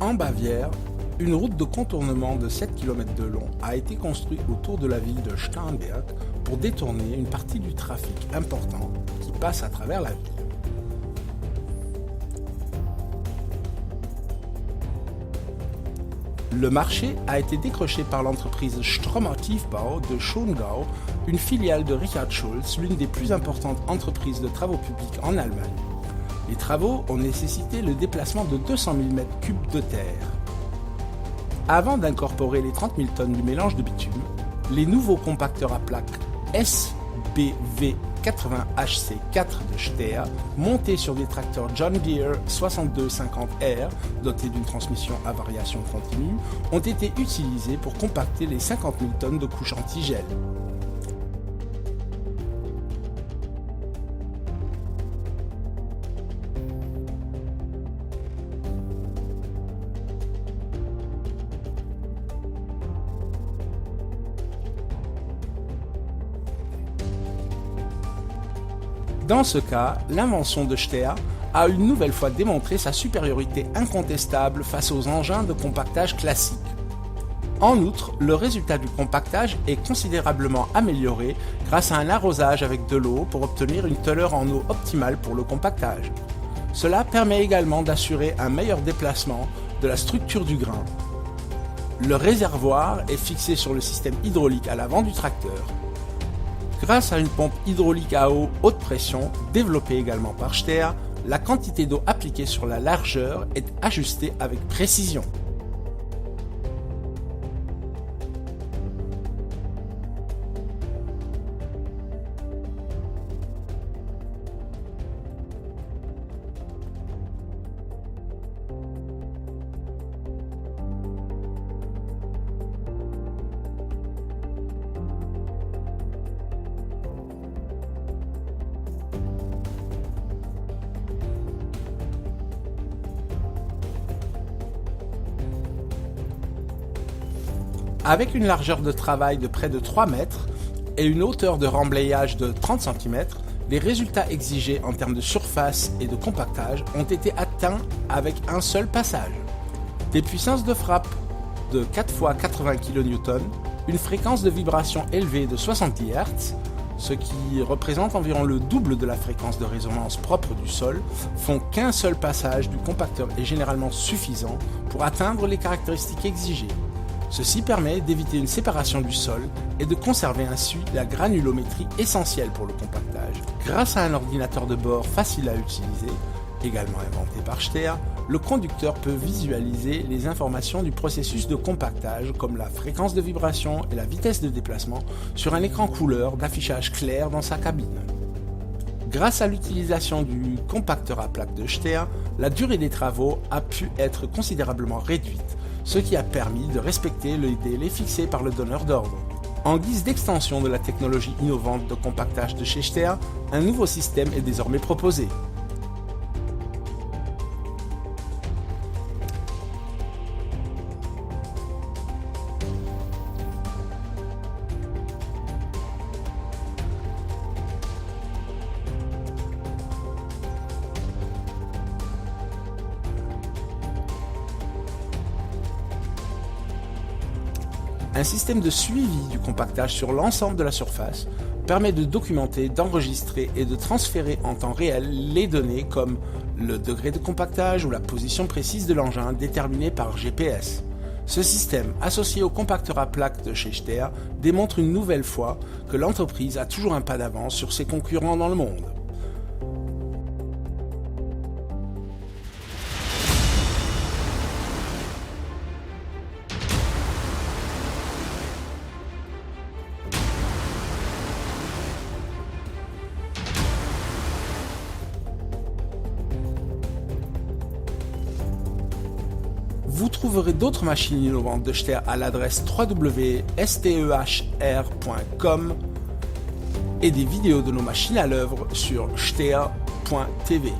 En Bavière, une route de contournement de 7 km de long a été construite autour de la ville de Starnberg pour détourner une partie du trafic important qui passe à travers la ville. Le marché a été décroché par l'entreprise Stromer Tiefbau de Schongau, une filiale de Richard Schulz, l'une des plus importantes entreprises de travaux publics en Allemagne. Les travaux ont nécessité le déplacement de 200 000 m3 de terre. Avant d'incorporer les 30 000 tonnes du mélange de bitume, les nouveaux compacteurs à plaques SBV80HC4 de Stehr, montés sur des tracteurs John Deere 6250R, dotés d'une transmission à variation continue, ont été utilisés pour compacter les 50 000 tonnes de couches antigel. Dans ce cas, l'invention de Stehr a une nouvelle fois démontré sa supériorité incontestable face aux engins de compactage classiques. En outre, le résultat du compactage est considérablement amélioré grâce à un arrosage avec de l'eau pour obtenir une teneur en eau optimale pour le compactage. Cela permet également d'assurer un meilleur déplacement de la structure du grain. Le réservoir est fixé sur le système hydraulique à l'avant du tracteur. Grâce à une pompe hydraulique à eau haute pression, développée également par Stehr, la quantité d'eau appliquée sur la largeur est ajustée avec précision. Avec une largeur de travail de près de 3 mètres et une hauteur de remblayage de 30 cm, les résultats exigés en termes de surface et de compactage ont été atteints avec un seul passage. Des puissances de frappe de 4 x 80 kN, une fréquence de vibration élevée de 70 Hz, ce qui représente environ le double de la fréquence de résonance propre du sol, font qu'un seul passage du compacteur est généralement suffisant pour atteindre les caractéristiques exigées. Ceci permet d'éviter une séparation du sol et de conserver ainsi la granulométrie essentielle pour le compactage. Grâce à un ordinateur de bord facile à utiliser, également inventé par Stehr, le conducteur peut visualiser les informations du processus de compactage comme la fréquence de vibration et la vitesse de déplacement sur un écran couleur d'affichage clair dans sa cabine. Grâce à l'utilisation du compacteur à plaques de Stehr, la durée des travaux a pu être considérablement réduite, ce qui a permis de respecter le délai fixé par le donneur d'ordre. En guise d'extension de la technologie innovante de compactage de chez Stehr, un nouveau système est désormais proposé. Un système de suivi du compactage sur l'ensemble de la surface permet de documenter, d'enregistrer et de transférer en temps réel les données comme le degré de compactage ou la position précise de l'engin déterminée par GPS. Ce système, associé au compacteur à plaques de chez Stehr, démontre une nouvelle fois que l'entreprise a toujours un pas d'avance sur ses concurrents dans le monde. Vous trouverez d'autres machines innovantes de Stehr à l'adresse www.stehr.com et des vidéos de nos machines à l'œuvre sur stehr.tv.